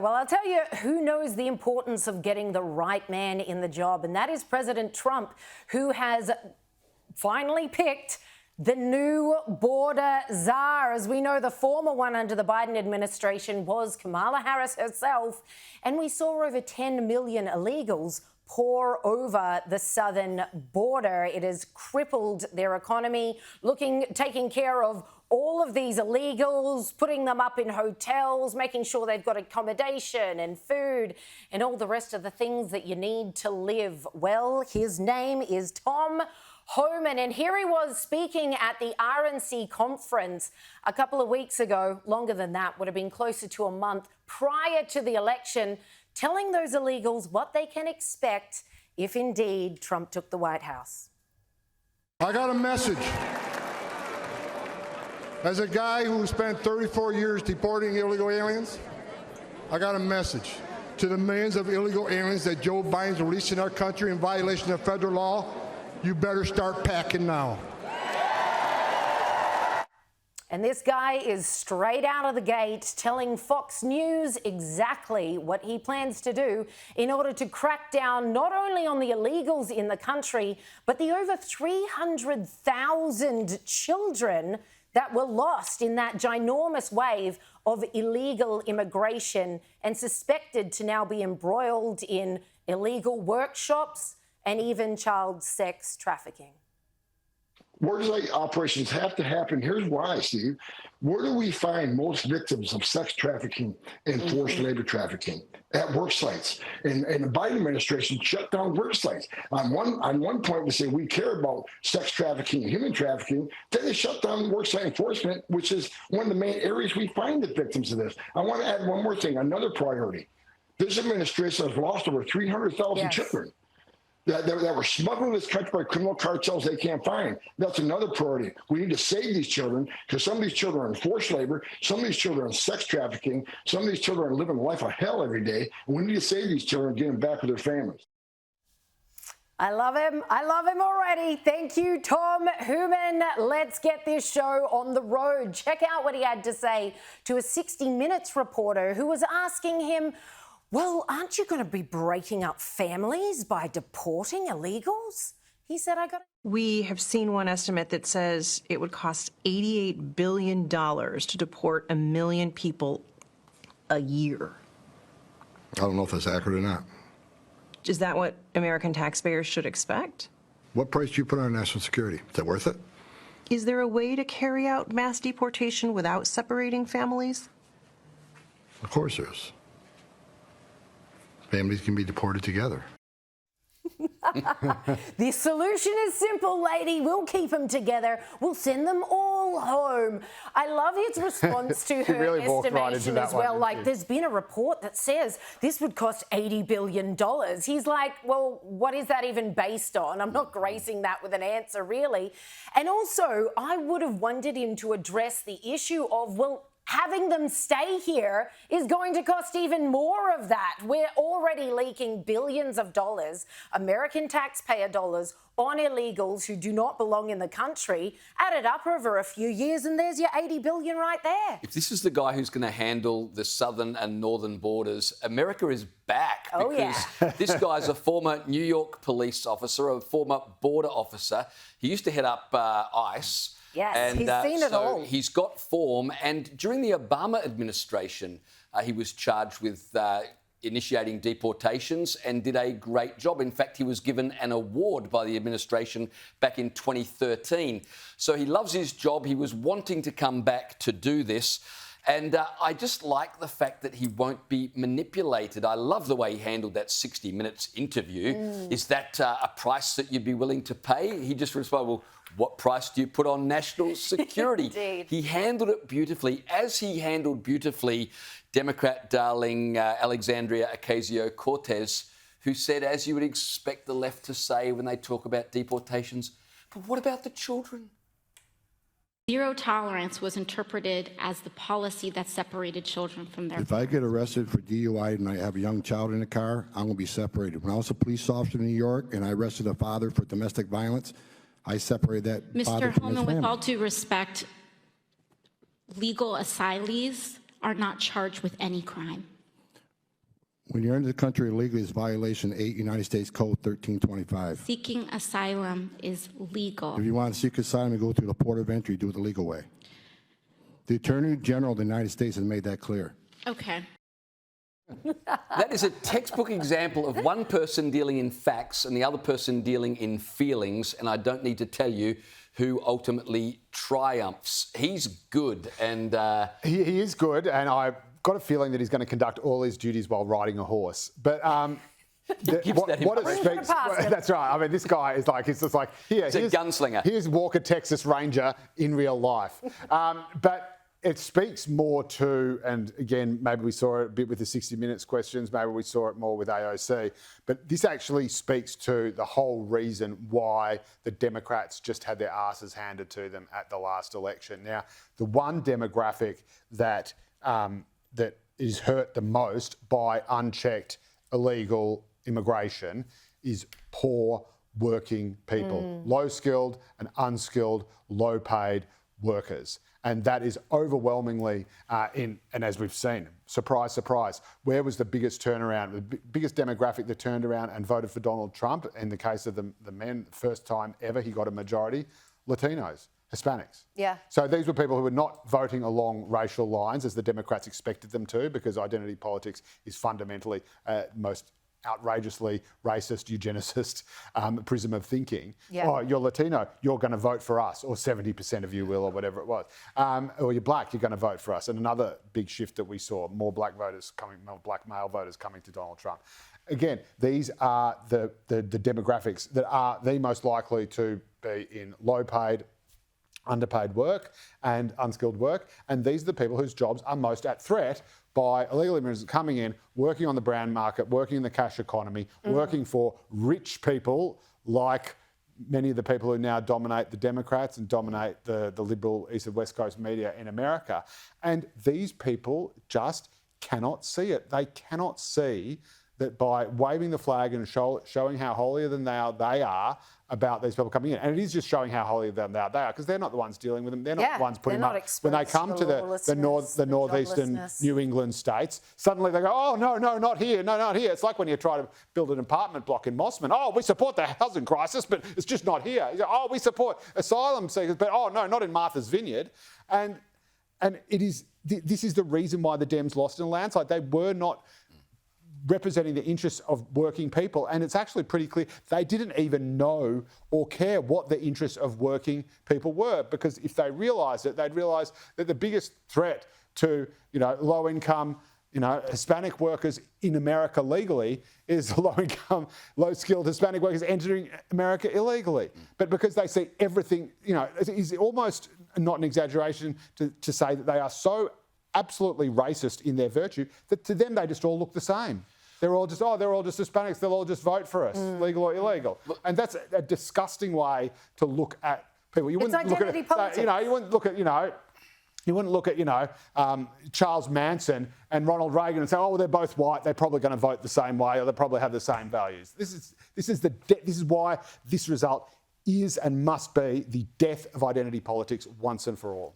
Well, I'll tell you who knows the importance of getting the right man in the job, and that is President Trump, who has finally picked the new border czar. As we know, the former one under the Biden administration was Kamala Harris herself, and we saw over 10 million illegals pour over the southern border. It has crippled their economy, taking care of all of these illegals, putting them up in hotels, making sure they've got accommodation and food and all the rest of the things that you need to live well. His name is Tom Homan, and here he was speaking at the RNC conference a couple of weeks ago, longer than that, would have been closer to a month prior to the election, telling those illegals what they can expect if indeed Trump took the White House. I got a message. As a guy who spent 34 years deporting illegal aliens, I got a message to the millions of illegal aliens that Joe Biden's releasing our country in violation of federal law. You better start packing now. And this guy is straight out of the gate telling Fox News exactly what he plans to do in order to crack down not only on the illegals in the country, but the over 300,000 children that were lost in that ginormous wave of illegal immigration and suspected to now be embroiled in illegal workshops and even child sex trafficking. Border operations have to happen. Here's why, Steve. Where do we find most victims of sex trafficking and forced labor trafficking? At work sites. And the Biden administration shut down work sites. On one point, they say we care about sex trafficking and human trafficking. Then they shut down work site enforcement, which is one of the main areas we find the victims of this. I want to add one more thing, another priority. This administration has lost over 300,000 children. That were smuggled in this country by criminal cartels they can't find. That's another priority. We need to save these children because some of these children are in forced labor, some of these children are in sex trafficking, some of these children are living a life of hell every day. And we need to save these children and get them back with their families. I love him. I love him already. Thank you, Tom Homan. Let's get this show on the road. Check out what he had to say to a 60 Minutes reporter who was asking him, well, aren't you going to be breaking up families by deporting illegals? He said, We have seen one estimate that says it would cost $88 billion to deport 1 million people a year. I don't know if that's accurate or not. Is that what American taxpayers should expect? What price do you put on national security? Is that worth it? Is there a way to carry out mass deportation without separating families? Of course there is. Families can be deported together. The solution is simple, lady. We'll keep them together. We'll send them all home. I love his response to her really estimation as well. Like, there's been a report that says this would cost $80 billion. He's like, well, what is that even based on? I'm not gracing that with an answer, really. And also, I would have wanted him to address the issue of, well, having them stay here is going to cost even more of that. We're already leaking billions of dollars, American taxpayer dollars, on illegals who do not belong in the country. Add it up over a few years and there's your $80 billion right there. If this is the guy who's going to handle the southern and northern borders, America is back. Because this guy's a former New York police officer, a former border officer. He used to head up ICE. Yes, and, he's seen it all. He's got form. And during the Obama administration, he was charged with initiating deportations and did a great job. In fact, he was given an award by the administration back in 2013. So he loves his job. He was wanting to come back to do this. And I just like the fact that he won't be manipulated. I love the way he handled that 60 Minutes interview. Is that a price that you'd be willing to pay? He just responded, well, what price do you put on national security? Indeed. He handled it beautifully, as he handled beautifully Democrat darling Alexandria Ocasio-Cortez, who said, as you would expect the left to say when they talk about deportations, but what about the children? Zero tolerance was interpreted as the policy that separated children from their If I get arrested for DUI and I have a young child in the car, I'm going to be separated. When I was a police officer in New York and I arrested a father for domestic violence, I separated that father Mr. from his Homan, with family. all due respect, legal asylees are not charged with any crime. When you enter the country illegally, it's violation 8 United States Code 1325. Seeking asylum is legal. If you want to seek asylum, you go through the port of entry, do it the legal way. The Attorney General of the United States has made that clear. Okay. That is a textbook example of one person dealing in facts and the other person dealing in feelings, and I don't need to tell you who ultimately triumphs. He's good, and He is good, and I've got a feeling that he's going to conduct all his duties while riding a horse. But Gives that what it impression. speaks, that's right. I mean, this guy is like, it's just like, He's a gunslinger. Here's Walker, Texas Ranger in real life. But it speaks more to, and again, maybe we saw it a bit with the 60 Minutes questions, maybe we saw it more with AOC, but this actually speaks to the whole reason why the Democrats just had their asses handed to them at the last election. Now, the one demographic that that is hurt the most by unchecked illegal immigration is poor working people, low-skilled and unskilled, low-paid workers. And that is overwhelmingly and as we've seen, surprise, surprise, where was the biggest turnaround, the biggest demographic that turned around and voted for Donald Trump? In the case of the men, first time ever he got a majority, Latinos, Hispanics. Yeah. So these were people who were not voting along racial lines as the Democrats expected them to, because identity politics is fundamentally most outrageously racist, eugenicist prism of thinking. Yeah. Oh, you're Latino, you're going to vote for us, or 70% of you will, or whatever it was. Or you're black, you're going to vote for us. And another big shift that we saw, more black male voters coming to Donald Trump. Again, these are the demographics that are the most likely to be in low-paid, underpaid work and unskilled work. And these are the people whose jobs are most at threat by illegal immigrants coming in, working on the brown market, working in the cash economy, working for rich people like many of the people who now dominate the Democrats and dominate the liberal East and West Coast media in America. And these people just cannot see it. They cannot see that by waving the flag and showing how holier than thou they are about these people coming in. And it is just showing how holier than thou they are, because they're not the ones dealing with them. They're not the ones putting them up. When they come to the northeastern New England states, suddenly they go, oh, no, not here, no, not here. It's like when you try to build an apartment block in Mossman. Oh, we support the housing crisis, but it's just not here. You go, oh, we support asylum seekers, but oh, no, not in Martha's Vineyard. And it is, this is the reason why the Dems lost in a landslide. They were not representing the interests of working people. And it's actually pretty clear they didn't even know or care what the interests of working people were, because if they realised it, they'd realise that the biggest threat to, low income, Hispanic workers in America legally is low-income, low-skilled Hispanic workers entering America illegally. But because they see everything, it's almost not an exaggeration to say that they are so absolutely racist in their virtue that to them they just all look the same. They're all just Hispanics. They'll all just vote for us, legal or illegal. And that's a disgusting way to look at people. You wouldn't look at politics. you wouldn't look at you wouldn't look at Charles Manson and Ronald Reagan and say, oh, well, they're both white. They're probably going to vote the same way, or they probably have the same values. This is why this result is and must be the death of identity politics once and for all.